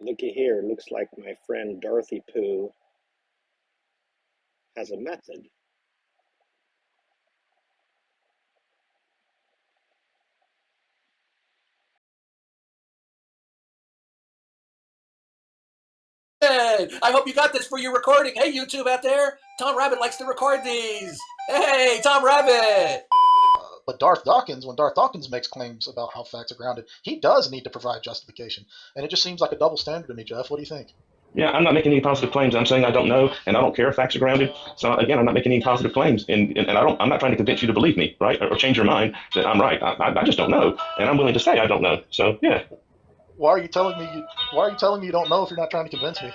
Looky here, looks like my friend Darthie Poo has a method. Hey, I hope you got this for your recording. Hey, YouTube out there, Tom Rabbit likes to record these. Hey, Tom Rabbit. But Darth Dawkins, when Darth Dawkins makes claims about how facts are grounded, he does need to provide justification. And it just seems like a double standard to me, Jeff. What do you think? Yeah, I'm not making any positive claims. I'm saying I don't know, and I don't care if facts are grounded. So again, I'm not making any positive claims, and I'm not trying to convince you to believe me, right, or change your mind that I'm right. I just don't know, and I'm willing to say I don't know. So yeah. Why are you telling me? Why are you telling me you don't know if you're not trying to convince me?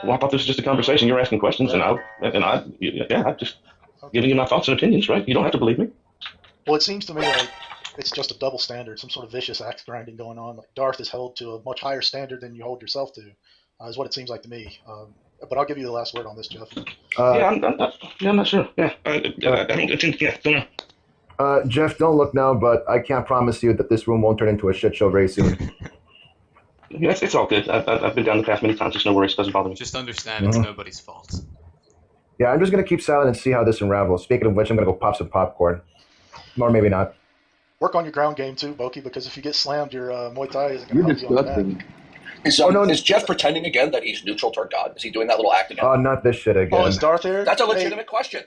Well, I thought this was just a conversation. You're asking questions, Yeah. I'm just Okay. giving you my thoughts and opinions, right? You don't have to believe me. Well, it seems to me like it's just a double standard, some sort of vicious axe grinding going on. Like Darth is held to a much higher standard than you hold yourself to, is what it seems like to me. But I'll give you the last word on this, Jeff. I'm not sure. Yeah, don't know. Jeff, don't look now, but I can't promise you that this room won't turn into a shit show very soon. Yeah, it's all good. I've been down the path many times. It's no worries. It doesn't bother me. Just understand it's nobody's fault. Yeah, I'm just going to keep silent and see how this unravels. Speaking of which, I'm going to go pop some popcorn. Or maybe not. Work on your ground game too, Boki, because if you get slammed, your Muay Thai isn't going to help you on the back. Is Jeff pretending again that he's neutral toward God? Is he doing that little act again? Oh, not this shit again. Oh, is Darth here? That's a legitimate question.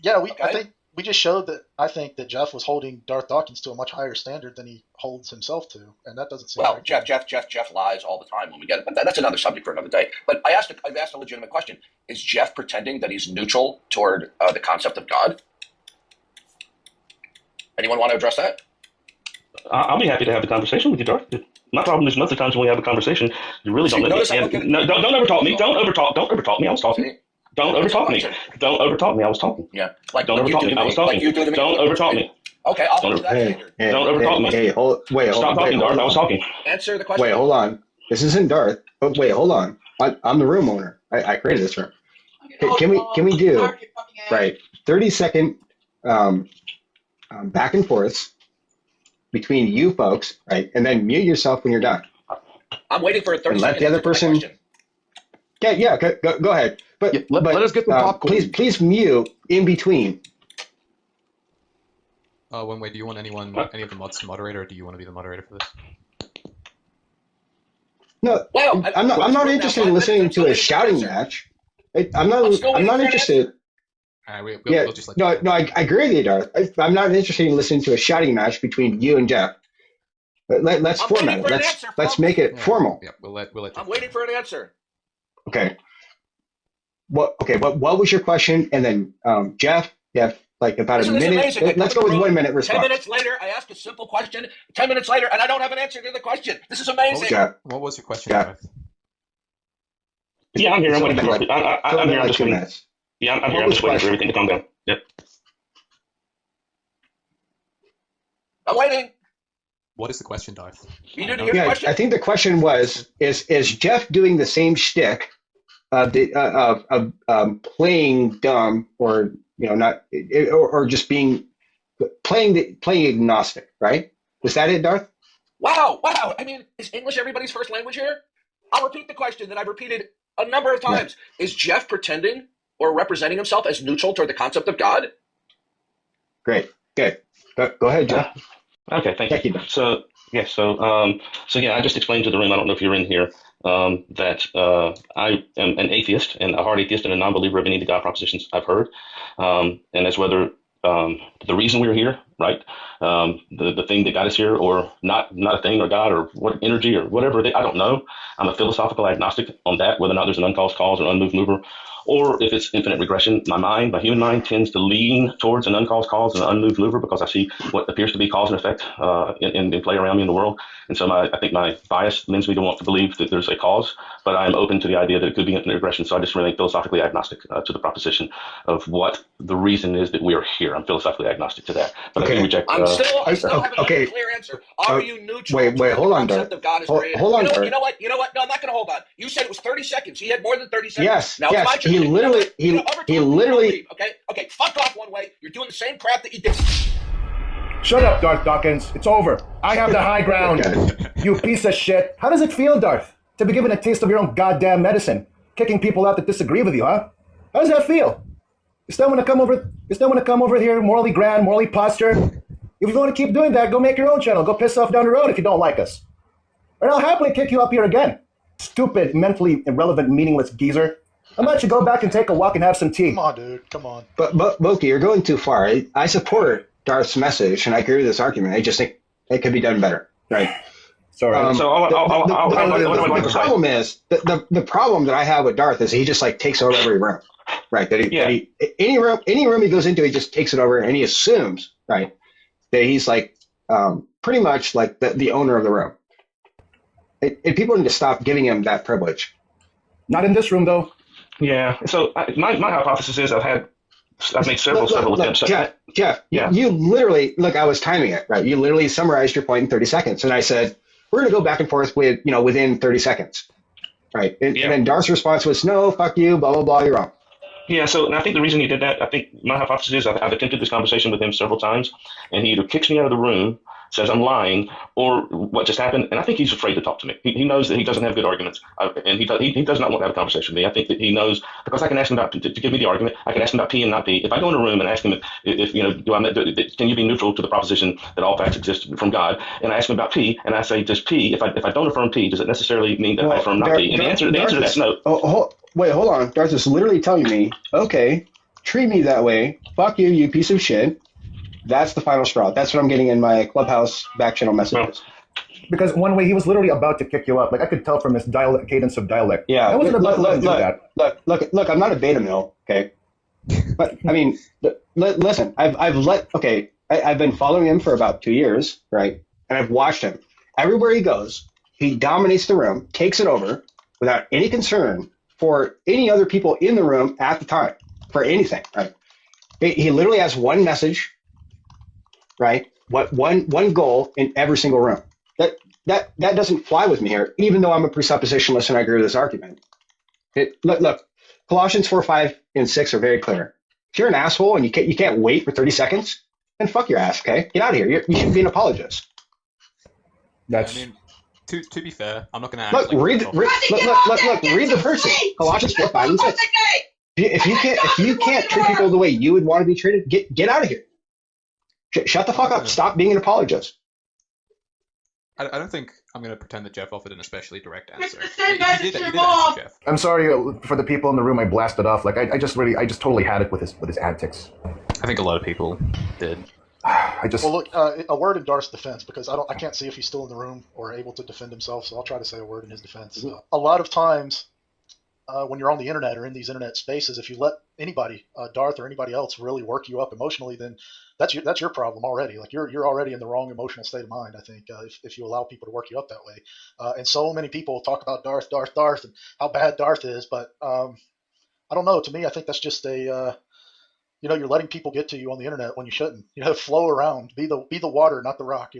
Yeah, Okay. I think we just showed that. I think that Jeff was holding Darth Dawkins to a much higher standard than he holds himself to, and that doesn't seem. Well, right. Jeff lies all the time when we get it, but that's another subject for another day. But I've asked a legitimate question: is Jeff pretending that he's neutral toward the concept of God? Anyone want to address that? I'll be happy to have the conversation with you, Darth. My problem is most of the times when we have a conversation, you really don't let me. Don't overtalk me. Don't overtalk me. I was talking. Don't overtalk me. Don't overtalk me. I was talking. Yeah. Don't overtalk me. I was talking. Don't overtalk me. Okay, I'll hold to that standard. Don't overtalk me. Hey, wait, Stop talking, Darth. I was talking. Answer the question. Wait, hold on. This isn't Darth. But wait, hold on. I'm the room owner. I created this room. Can we do 30-second back and forths between you folks, right? And then mute yourself when you're done. I'm waiting for a 30 and let second the other answer to my person. question. Yeah, go ahead. But Yeah, let us get the popcorn. Please mute in between. One way, do you want any of the mods to moderate, or do you want to be the moderator for this? No, Well, I'm not interested in listening to a shouting match. I'm not interested. All right, we'll just let No, I agree with you, Darth. I'm not interested in listening to a shouting match between you and Jeff. Let's format it. Let's make it formal. Yeah, we'll let. I'm waiting for an answer. Okay. What was your question? And then Jeff, you have like about a minute. Let's go with 1 minute response. 10 minutes later, I ask a simple question. 10 minutes later, and I don't have an answer to the question. This is amazing. What was your question, Jeff? Yeah, I'm here. I'm waiting for it. I'm here. Like 2 minutes. Yeah, I'm here. I'm just waiting for everything to calm down. Yep. I'm waiting. What is the question, Darth? You didn't hear the question? I think the question was: Is Jeff doing the same shtick of playing dumb, or not, or just playing agnostic? Right? Was that it, Darth? Wow. I mean, is English everybody's first language here? I'll repeat the question that I've repeated a number of times. Yeah. Is Jeff pretending or representing himself as neutral toward the concept of God? Great. Good. Go ahead, Jeff. Okay, thank you. So yeah, I just explained to the room, I don't know if you're in here, that I am an atheist, and a hard atheist and a non-believer of any of the God propositions I've heard. And as whether the reason we're here, right? The thing that got us here, or not a thing, or God, or what energy, or whatever, I don't know. I'm a philosophical agnostic on that, whether or not there's an uncaused cause or unmoved mover, or if it's infinite regression. My human mind tends to lean towards an uncaused cause and an unmoved mover, because I see what appears to be cause and effect in play around me in the world. And so I think my bias lends me to want to believe that there's a cause, but I am open to the idea that it could be infinite regression. So I just remain philosophically agnostic to the proposition of what the reason is that we are here. I'm philosophically agnostic to that. But I do reject. I still haven't had a clear answer. Are you neutral? Wait, hold on, Darth. Hold on, Darth. You know what? No, I'm not going to hold on. You said it was 30 seconds. He had more than 30 seconds. Yes. Now it's my turn. He literally. Okay. Fuck off one way. You're doing the same crap that you did. Shut up, Darth Dawkins. It's over. I have the high ground. You piece of shit. How does it feel, Darth? To be given a taste of your own goddamn medicine, kicking people out that disagree with you, huh? How does that feel? You still want to come over? You still want to come over here, morally grand, morally posture? If you want to keep doing that, go make your own channel. Go piss off down the road if you don't like us. Or I'll happily kick you up here again. Stupid, mentally irrelevant, meaningless geezer. How about you go back and take a walk and have some tea? Come on, dude. Come on. But Boki, you're going too far. I support Darth's message, and I agree with this argument. I just think it could be done better, right? Sorry. The problem is the problem that I have with Darth is he just like takes over every room, right? Any room he goes into, he just takes it over, and he assumes, right, that he's like pretty much like the owner of the room. And people need to stop giving him that privilege. Not in this room, though. Yeah. So my hypothesis is I've made several attempts. Jeff, yeah. You literally, look, I was timing it, right? You literally summarized your point in 30 seconds. And I said, we're going to go back and forth with, within 30 seconds, right? And then Darth's response was, no, fuck you, blah, blah, blah, you're wrong. Yeah, and I think the reason he did that, I think my hypothesis is I've attempted this conversation with him several times, and he either kicks me out of the room, says I'm lying, or what just happened, and I think he's afraid to talk to me. He knows that he doesn't have good arguments, and he does not want to have a conversation with me. I think that he knows, because I can ask him about, to give me the argument, I can ask him about P and not P. If I go in a room and ask him if can you be neutral to the proposition that all facts exist from God, and I ask him about P, and I say, does P, if I don't affirm P, does it necessarily mean that I affirm not P? And the answer to that's no. Wait, hold on. Darth is literally telling me, okay, treat me that way. Fuck you, you piece of shit. That's the final straw. That's what I'm getting in my Clubhouse back channel messages. Because one way he was literally about to kick you up. Like I could tell from his cadence of dialect. Yeah. I wasn't about to do that. Look, I'm not a beta mill, okay? But I mean, listen, I've been following him for about 2 years, right? And I've watched him. Everywhere he goes, he dominates the room, takes it over without any concern for any other people in the room at the time, for anything, right? He literally has one message, right? One goal in every single room. That doesn't fly with me here, even though I'm a presuppositionalist and I agree with this argument. Look, Colossians 4, 5, and 6 are very clear. If you're an asshole and you can't wait for 30 seconds, then fuck your ass, okay? Get out of here. You shouldn't be an apologist. I mean, to be fair, I'm not going to read the verse. Colossians 4, 5, and 6. If you can't treat people the way you would want to be treated, get out of here. Shut the fuck up. Stop being an apologist. I don't think I'm going to pretend that Jeff offered an especially direct answer. He did answer Jeff. I'm sorry for the people in the room I blasted off. Like I just totally had it with his antics. I think a lot of people did. Well, look, a word in Darth's defense, because I can't see if he's still in the room or able to defend himself, so I'll try to say a word in his defense. A lot of times, when you're on the internet or in these internet spaces, if you let anybody, Darth or anybody else, really work you up emotionally, then that's your problem already. Like you're already in the wrong emotional state of mind, I think, if you allow people to work you up that way. And so many people talk about Darth, and how bad Darth is, but I don't know. To me, I think that's just you're letting people get to you on the internet when you shouldn't. Flow around, be the water, not the rock.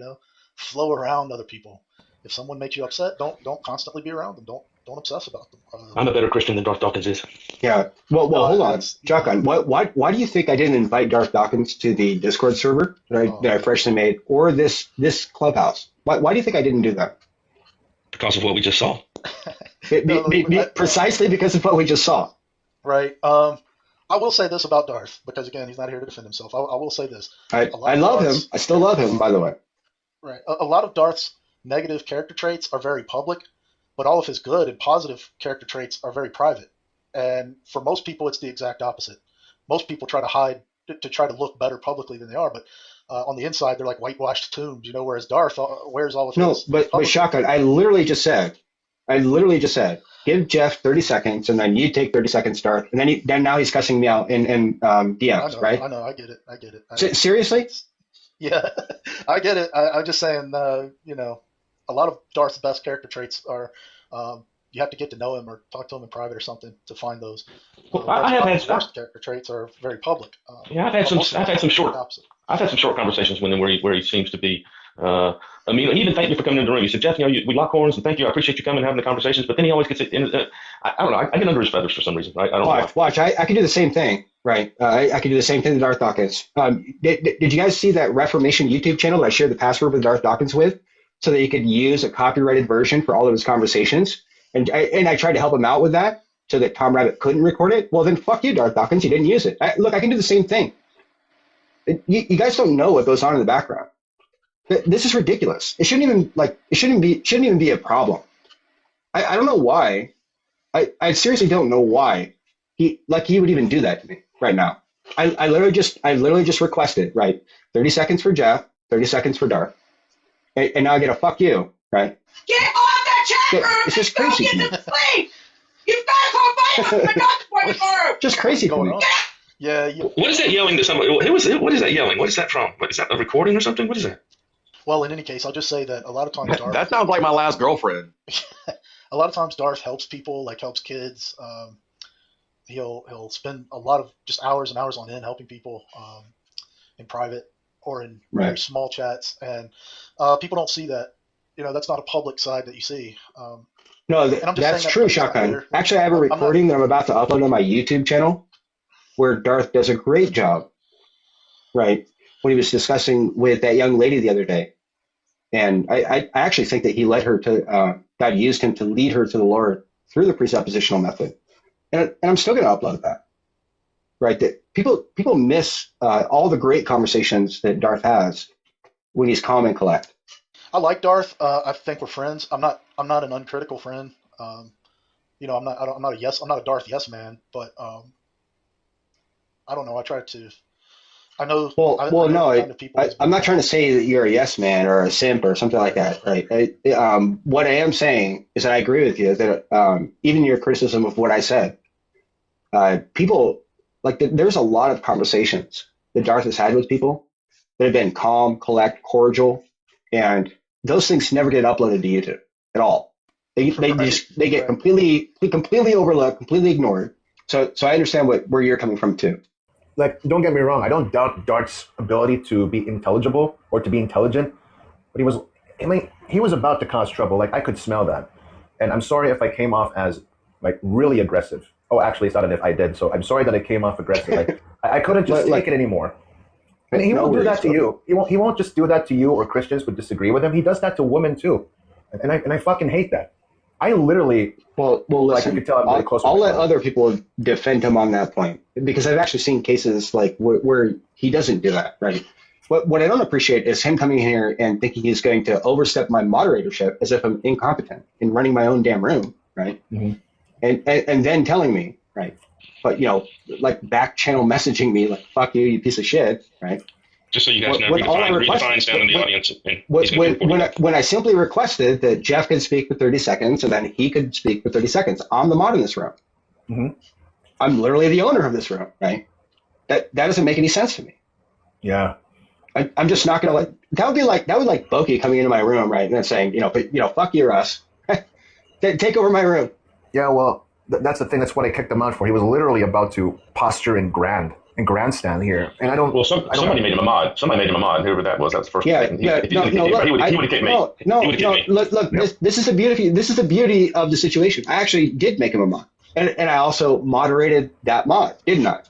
Flow around other people. If someone makes you upset, don't constantly be around them. Don't obsess about them. I'm a better Christian than Darth Dawkins is. Yeah. Well, hold on, Jockin. Why do you think I didn't invite Darth Dawkins to the Discord server that I freshly made, or this Clubhouse? Why do you think I didn't do that? Because of what we just saw. Precisely because of what we just saw. Right. I will say this about Darth, because again, he's not here to defend himself. I will say this. I love him. I still love him, by the way. Right. A lot of Darth's negative character traits are very public, but all of his good and positive character traits are very private. And for most people, it's the exact opposite. Most people try to hide to try to look better publicly than they are, but on the inside, they're like whitewashed tombs, whereas Darth wears all of his... No, but Shotgun, I literally just said, give Jeff 30 seconds, and then you take 30 seconds, Darth, and then now he's cussing me out in DMs, right? I know, I get it. Seriously? Yeah, I get it. I'm just saying, a lot of Darth's best character traits are you have to get to know him or talk to him in private or something to find those. Well, I have had worst character traits are very public. I've had some short conversations with him where he seems to be. He even thanked me for coming into the room. He said, Jeff, we lock horns and thank you. I appreciate you coming and having the conversations. But then he always gets it. I don't know. I get under his feathers for some reason. Right? I don't know. Watch. I can do the same thing. Right. I can do the same thing that Darth Dawkins. Did you guys see that Reformation YouTube channel that I shared the password with Darth Dawkins with, so that you could use a copyrighted version for all of his conversations? and I tried to help him out with that so that Tom Rabbit couldn't record it. Well, then fuck you, Darth Dawkins. You didn't use it. Look, I can do the same thing. You guys don't know what goes on in the background. This is ridiculous. It shouldn't even be a problem. I don't know why. I seriously don't know why he would even do that to me right now. I literally just requested, right? 30 seconds for Jeff, 30 seconds for Darth. And now I get a fuck you, right? Get off that chat room! It's just crazy to me. Sleep! You guys are fighting for the room! Just crazy to me. Yeah. What is that yelling to somebody? What is that yelling? What is that from? Is that a recording or something? What is that? Well, in any case, I'll just say that a lot of times Darth. That sounds like my last girlfriend. A lot of times Darth helps people, like helps kids. He'll spend a lot of just hours and hours on end helping people in private or in very small chats, and people don't see that. That's not a public side that you see. No, that's true, Shotgun. Actually, I have a recording that I'm about to upload on my YouTube channel where Darth does a great job, right, when he was discussing with that young lady the other day. And I actually think that he led her to, God used him to lead her to the Lord through the presuppositional method. And I'm still going to upload that, right? That people miss all the great conversations that Darth has when he's calm and collect. I like Darth. I think we're friends. I'm not an uncritical friend. I'm not a Darth yes man, but I don't know. I try to. I know. I'm not trying to say that you're a yes man or a simp or something like that, right? What I am saying is that I agree with you that even your criticism of what I said, people there's a lot of conversations that Darth has had with people that have been calm, collect, cordial, and those things never get uploaded to YouTube at all. They get completely overlooked, completely ignored. So I understand where you're coming from too. Like, don't get me wrong, I don't doubt Dart's ability to be intelligible or to be intelligent, but he was about to cause trouble. Like, I could smell that. And I'm sorry if I came off as, like, really aggressive. Oh, actually, it's not an if I did, so I'm sorry that I came off aggressive. Like, I couldn't just take it anymore. And he won't do that to you. He won't just do that to you or Christians who disagree with him. He does that to women, too. And I fucking hate that. I literally, well, listen, you can tell I'm really close. I'll let other people defend him on that point because I've actually seen cases like where he doesn't do that, right? What I don't appreciate is him coming here and thinking he's going to overstep my moderatorship as if I'm incompetent in running my own damn room, right? Mm-hmm. And then telling me, right? But like back channel messaging me like "fuck you, you piece of shit," right? Just so you guys know, redefines down in the audience. When I simply requested that Jeff could speak for 30 seconds and then he could speak for 30 seconds, I'm the mod in this room. Mm-hmm. I'm literally the owner of this room, right? That doesn't make any sense to me. Yeah. I'm just not going to let, that would be like Boki coming into my room, right? And then saying, fuck you, Russ. Take over my room. Yeah, well, that's the thing. That's what I kicked him out for. He was literally about to posture in grandstand here, and I don't. Well, somebody made him a mod. Somebody made him a mod. Whoever that was, that's the first. He would have kicked me. Look. This is the beauty. This is the beauty of the situation. I actually did make him a mod, and I also moderated that mod, didn't I?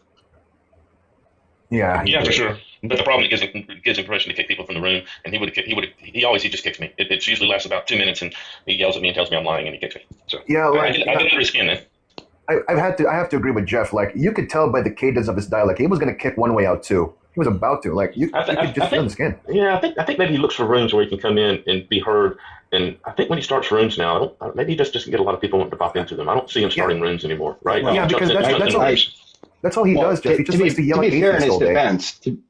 Yeah, for sure. But the problem is it gives him permission to kick people from the room, and he just kicks me. It usually lasts about 2 minutes, and he yells at me and tells me I'm lying, and he kicks me. So yeah, I get under his skin then. I have to agree with Jeff. Like, you could tell by the cadence of his dialect, he was going to kick one way out too. He was about to. Like, you could just feel the skin. Yeah, I think maybe he looks for rooms where he can come in and be heard. And I think when he starts rooms now, maybe he just doesn't get a lot of people wanting to pop into them. I don't see him starting rooms anymore, right? Well, because that's all he does, Jeff. He just likes to yell at atheists all day.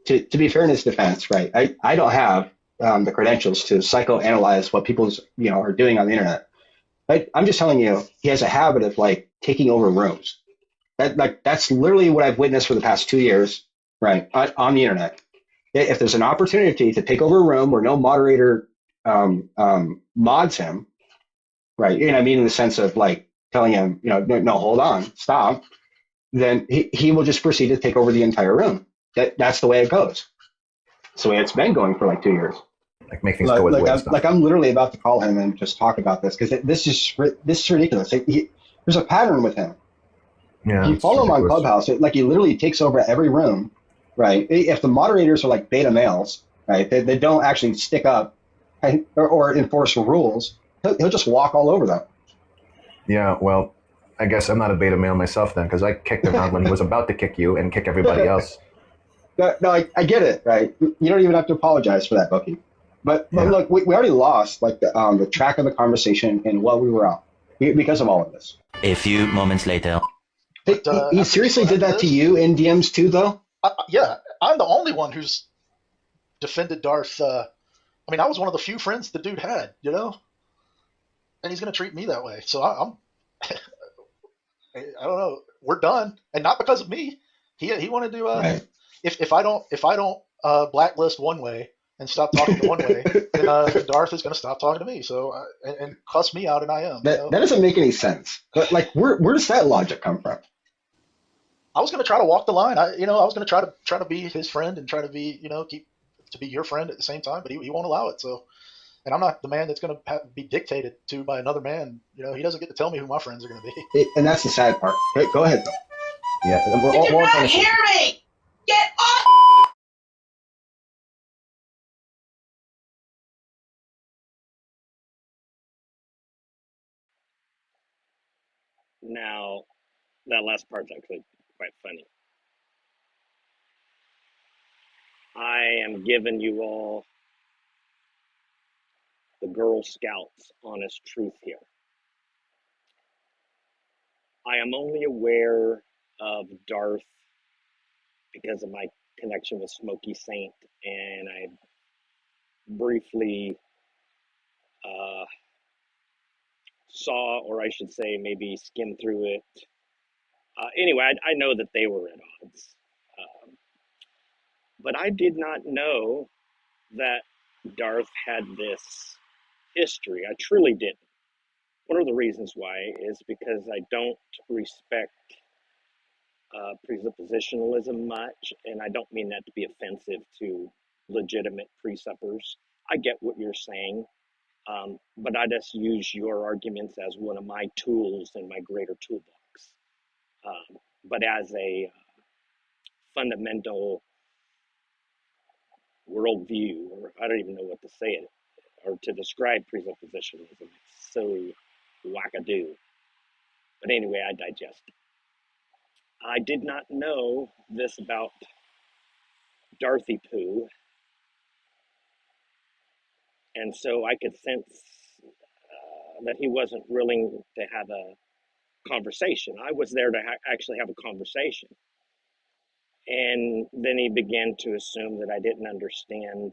To be fair in his defense, right? I don't have the credentials to psychoanalyze what people are doing on the internet. I'm just telling you, he has a habit of like taking over rooms. That's literally what I've witnessed for the past 2 years, right, on the internet. If there's an opportunity to take over a room where no moderator mods him, right, I mean in the sense of like telling him, no, hold on, stop, then he will just proceed to take over the entire room. That's the way it goes. It's the way it's been going for like 2 years. Like make things go his way. I'm literally about to call him and just talk about this because this is ridiculous. There's a pattern with him. Yeah, you follow him on Clubhouse, he literally takes over every room, right? If the moderators are like beta males, right, they don't actually stick up or enforce rules, he'll just walk all over them. Yeah, well, I guess I'm not a beta male myself then, because I kicked him out when he was about to kick you and kick everybody else. No, I get it, right? You don't even have to apologize for that, Bucky. But Yeah. look, we already lost like the track of the conversation and what we were on because of all of this. A few moments later. Hey, But he after seriously did after that to this, you in DMs too, though. yeah, I'm the only one who's defended Darth. I mean, I was one of the few friends the dude had, and he's gonna treat me that way. So I'm I don't know. We're done, and not because of me. He wanted to. Right. If I don't blacklist one way and stop talking to one way, then Darth is going to stop talking to me. So and cuss me out, and I am. That doesn't make any sense. But like, where does that logic come from? I was going to try to walk the line. I was going to try to be his friend and try to be keep to be your friend at the same time. But he won't allow it. So. And I'm not the man that's going to be dictated to by another man. He doesn't get to tell me who my friends are going to be. And that's the sad part. Go ahead, though. Yeah. You do not hear me! Get off! Now, that last part's actually quite funny. I am giving you all the Girl Scouts honest truth here. I am only aware of Darth because of my connection with Smokey Saint, and I briefly uh, saw, or I should say, maybe skimmed through it. Anyway, I know that they were at odds. But I did not know that Darth had this history. I truly didn't. One of the reasons why is because I don't respect presuppositionalism much, and I don't mean that to be offensive to legitimate presuppers. I get what you're saying, but I just use your arguments as one of my tools in my greater toolbox. But as a fundamental worldview, or I don't even know what to say it, or to describe presuppositionalism, it's so wackadoo. But anyway, I digest. I did not know this about Darthie Poo, and so I could sense that he wasn't willing to have a conversation. I was there to actually have a conversation. And then he began to assume that I didn't understand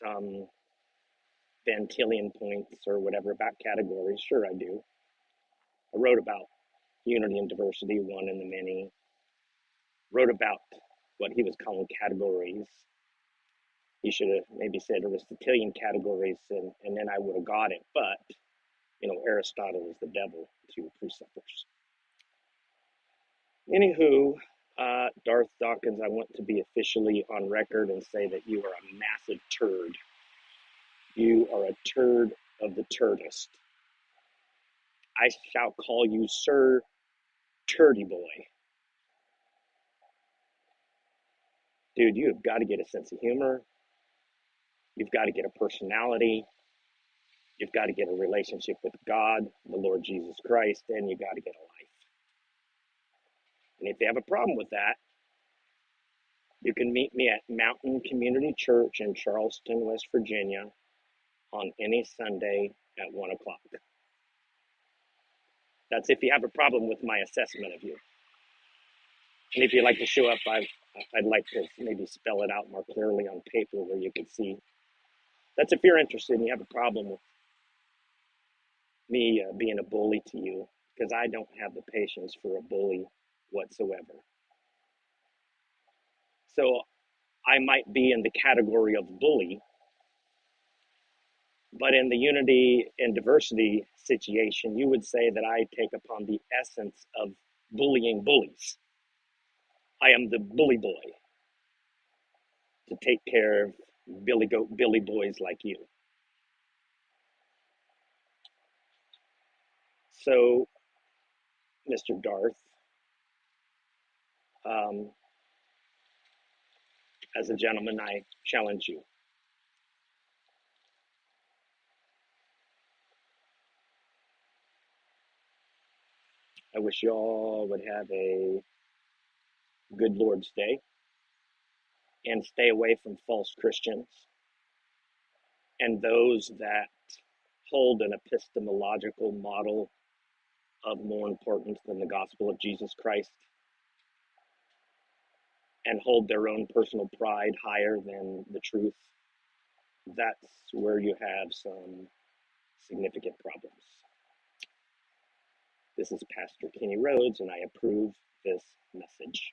some Van Tillian points or whatever about categories. Sure, I do. I wrote about unity and diversity, one in the many. Wrote about what he was calling categories. He should have maybe said Aristotelian categories, and then I would have got it. But, Aristotle is the devil to presuppers. Anywho, Darth Dawkins, I want to be officially on record and say that you are a massive turd. You are a turd of the turdest. I shall call you Sir Turdy Boy. Dude, you have got to get a sense of humor. You've got to get a personality. You've got to get a relationship with God, the Lord Jesus Christ, and you got to get a life. And if you have a problem with that, you can meet me at Mountain Community Church in Charleston, West Virginia on any Sunday at 1 o'clock. That's if you have a problem with my assessment of you. And if you'd like to show up, I'd like to maybe spell it out more clearly on paper where you can see. That's if you're interested and you have a problem with me being a bully to you, because I don't have the patience for a bully whatsoever. So I might be in the category of bully, but in the unity and diversity situation, you would say that I take upon the essence of bullying bullies. I am the bully boy to take care of Billy boys like you. So, Mr. Darth, as a gentleman, I challenge you. I wish you all would have a good Lord's Day and stay away from false Christians and those that hold an epistemological model of more importance than the gospel of Jesus Christ and hold their own personal pride higher than the truth. That's where you have some significant problems. This is Pastor Kenny Rhodes, and I approve this message.